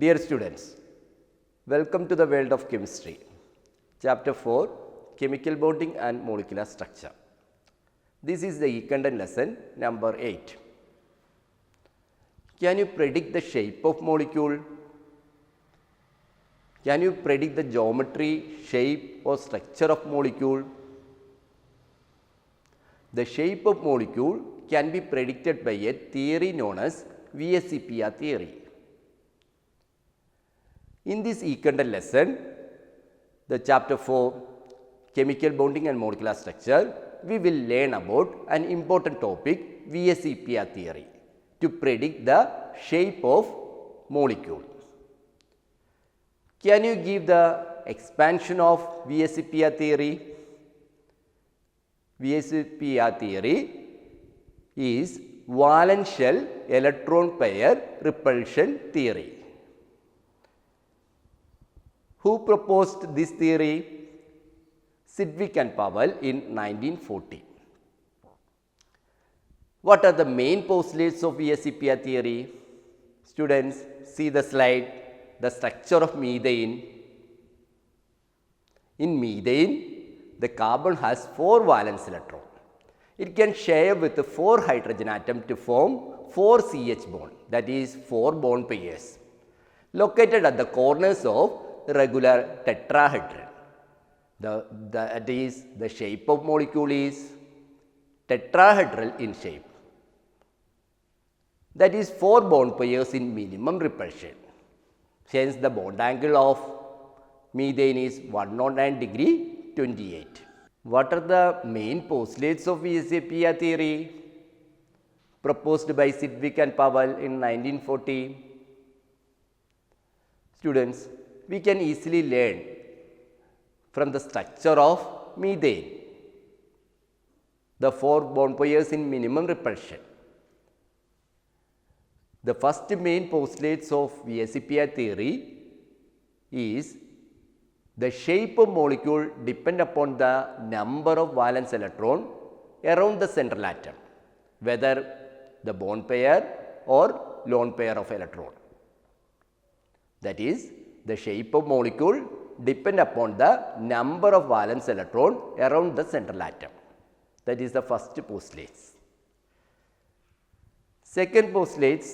Dear students, welcome to the world of chemistry. Chapter 4, Chemical Bonding and Molecular Structure. This is the e-content lesson number 8. Can you predict the shape of molecule? Can you predict the geometry, shape or structure of molecule? The shape of molecule can be predicted by a theory known as VSEPR theory. In this e-content lesson, the chapter 4, Chemical Bonding and Molecular Structure, we will learn about an important topic, VSEPR theory, to predict the shape of molecule. Can you give the expansion of VSEPR theory? VSEPR theory is valence shell electron pair repulsion theory. Who proposed this theory? Sidgwick and Powell in 1940. What are the main postulates of VSEPR theory? Students, see the slide, the structure of methane. In methane, the carbon has 4 valence electrons. It can share with 4 hydrogen atoms to form 4 CH bond, that is 4 bond pairs, located at the corners of regular tetrahedron. That is, the shape of molecule is tetrahedral in shape. That is 4 bond pairs in minimum repulsion. Hence, the bond angle of methane is 109 degree 28. What are the main postulates of VSEPR theory proposed by Sidgwick and Powell in 1940? Students, we can easily learn from the structure of methane, the 4 bond pairs in minimum repulsion. The first main postulates of VSEPR theory is the shape of molecule depend upon the number of valence electron around the central atom, whether the bond pair or lone pair of electron. That is, the shape of molecule depend upon the number of valence electron around the central atom. That is the first postulate. Second postulate,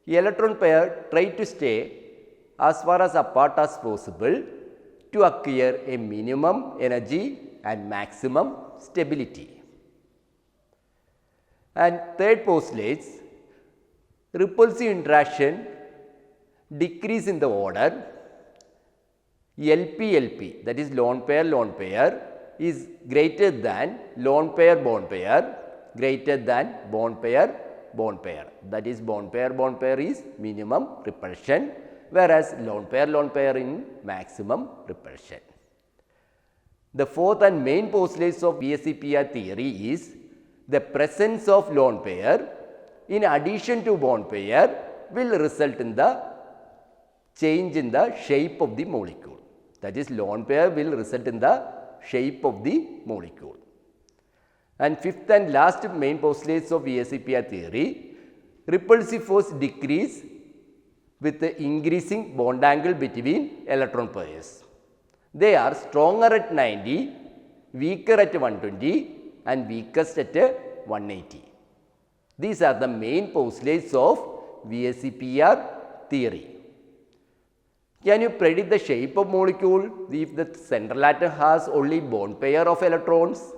electron pair try to stay as far as apart as possible to acquire a minimum energy and maximum stability. And third postulate, repulsive interaction decrease in the order LP-LP, that is lone pair is greater than lone pair-bond pair greater than bond pair-bond pair. That is, bond pair is minimum repulsion, whereas lone pair in maximum repulsion. The fourth and main postulates of VSEPR theory is the presence of lone pair in addition to bond pair will result in the change in the shape of the molecule. That is, lone pair will result in the shape of the molecule. And fifth and last main postulates of VSEPR theory, repulsive force decrease with the increasing bond angle between electron pairs. They are stronger at 90, weaker at 120 and weakest at 180. These are the main postulates of VSEPR theory. Can you predict the shape of molecule if the central atom has only bond pair of electrons?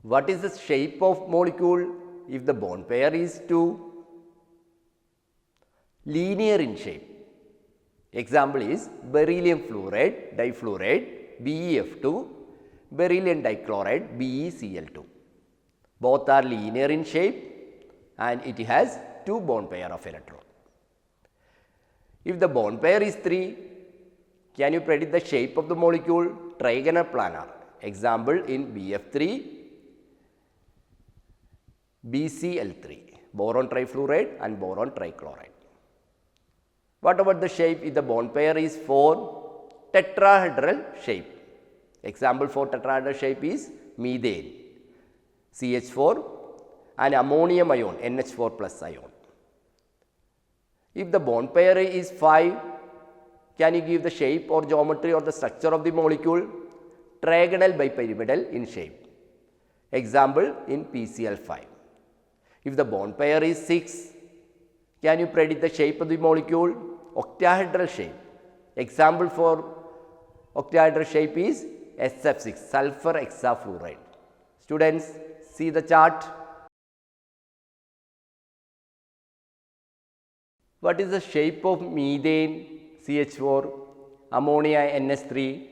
What is the shape of molecule if the bond pair is 2? Linear in shape. Example is beryllium fluoride, difluoride, BeF2, beryllium dichloride, BeCl2. Both are linear in shape and it has 2 bond pair of electrons. If the bond pair is 3, can you predict the shape of the molecule? Trigonal planar. Example in BF3, BCl3, boron trifluoride and boron trichloride. What about the shape if the bond pair is 4? Tetrahedral shape. Example for tetrahedral shape is methane, CH4 and ammonium ion, NH4 plus ion. If the bond pair is 5, Can you give the shape or geometry or the structure of the molecule? Trigonal bipyramidal in shape. Example in PCl5. If the bond pair is 6, can you predict the shape of the molecule? Octahedral shape. Example for octahedral shape is SF6, sulfur hexafluoride. Students, see the chart. What is the shape of methane CH4, ammonia NH3,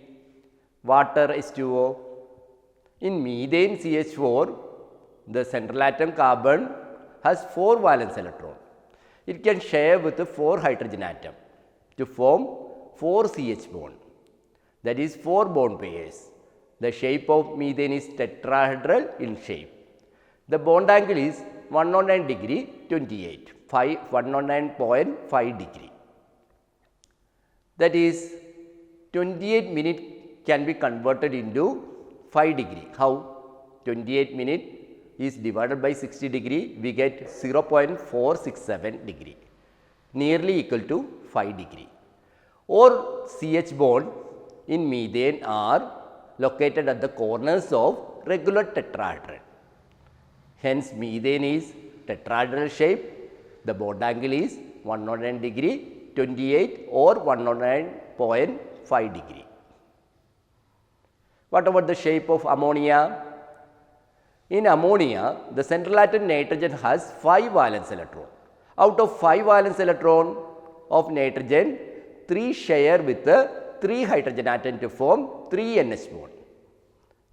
water H2O? In methane CH4, the central atom carbon has 4 valence electrons. It can share with 4 hydrogen atom to form 4 CH bond. That is 4 bond pairs. The shape of methane is tetrahedral in shape. The bond angle is 109 degree 28, 109.5 degree. That is 28 minute can be converted into 5 degree. How? 28 minute is divided by 60 degree, we get 0.467 degree, nearly equal to 5 degree. Or CH bond in methane are located at the corners of regular tetrahedron. Hence, methane is tetrahedral shape. The bond angle is 109 degree 28 or 109.5 degree. What about the shape of ammonia? In ammonia, the central atom nitrogen has 5 valence electrons. Out of 5 valence electrons of nitrogen, 3 share with the 3 hydrogen atom to form 3 NH bond.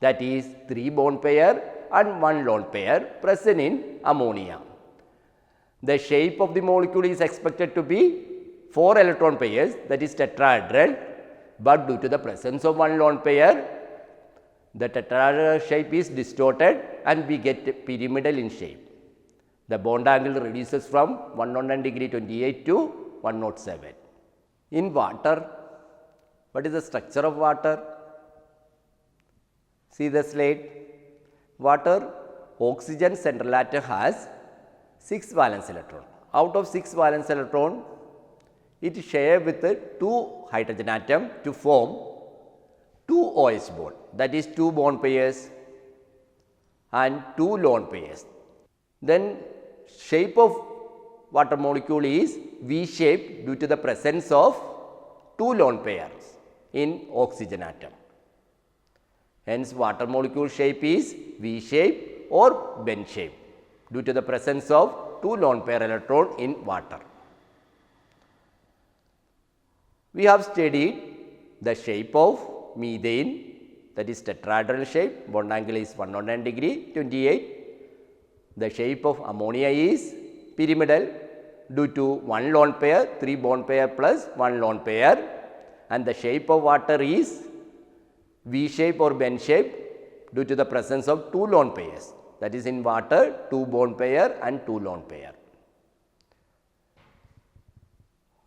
That is 3 bond pair and 1 lone pair present in ammonia. The shape of the molecule is expected to be 4 electron pairs, that is tetrahedral, but due to the presence of 1 lone pair, the tetrahedral shape is distorted and we get pyramidal in shape. The bond angle reduces from 109 degree 28 to 107. In water, what is the structure of water? See the slide. Water, oxygen central atom has 6 valence electron. Out of 6 valence electron, it share with 2 hydrogen atom to form 2 OH bond, that is 2 bond pairs and 2 lone pairs. Then shape of water molecule is V shape due to the presence of 2 lone pairs in oxygen atom. Hence, water molecule shape is V shape or bend shape due to the presence of 2 lone pair electron in water. We have studied the shape of methane, that is tetrahedral shape, bond angle is 109 degree 28. The shape of ammonia is pyramidal due to 1 lone pair, 3 bond pair plus 1 lone pair, and the shape of water is V shape or bend shape due to the presence of 2 lone pairs, that is in water 2 bond pair and 2 lone pair.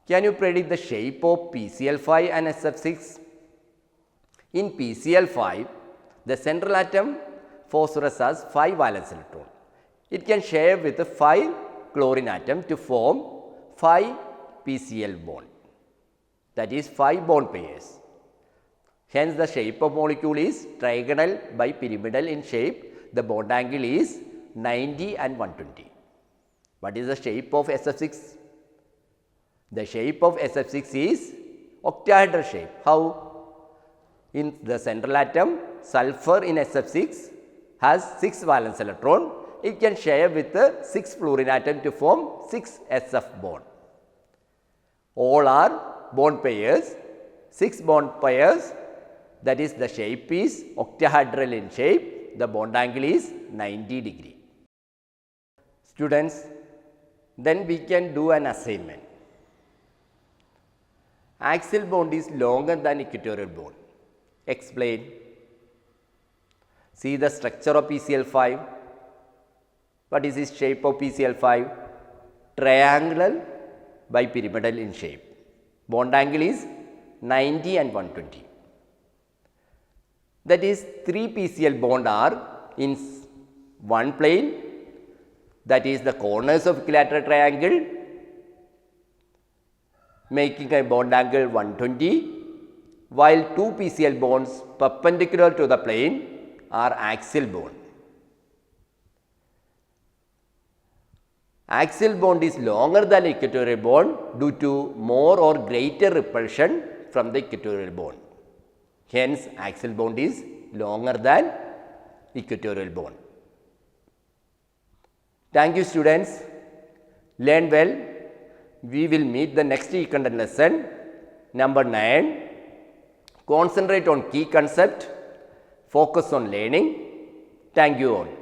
Can you predict the shape of PCl5 and SF6? In PCl5, the central atom phosphorus has 5 valence electron. It can share with 5 chlorine atom to form 5 PCl bond, that is 5 bond pairs. Hence, the shape of molecule is trigonal bipyramidal in shape. The bond angle is 90 and 120. What is the shape of SF6? The shape of SF6 is octahedral shape. How? In the central atom, sulfur in SF6 has 6 valence electron. It can share with 6 fluorine atom to form 6 SF bond. All are bond pairs, 6 bond pairs, that is the shape is octahedral in shape. The bond angle is 90 degree. Students, then we can do an assignment. Axial bond is longer than equatorial bond. Explain. See the structure of PCl5. What is the shape of PCl5? Triangular bipyramidal in shape. Bond angle is 90 and 120. That is 3 PCl bond are in one plane, that is the corners of equilateral triangle, making a bond angle 120, while two PCl bonds perpendicular to the plane are axial bond. Axial bond is longer than equatorial bond due to more or greater repulsion from the equatorial bond. Hence, axial bond is longer than equatorial bond. Thank you, students. Learn well. We will meet the next e-content lesson number 9. Concentrate on key concept. Focus on learning. Thank you all.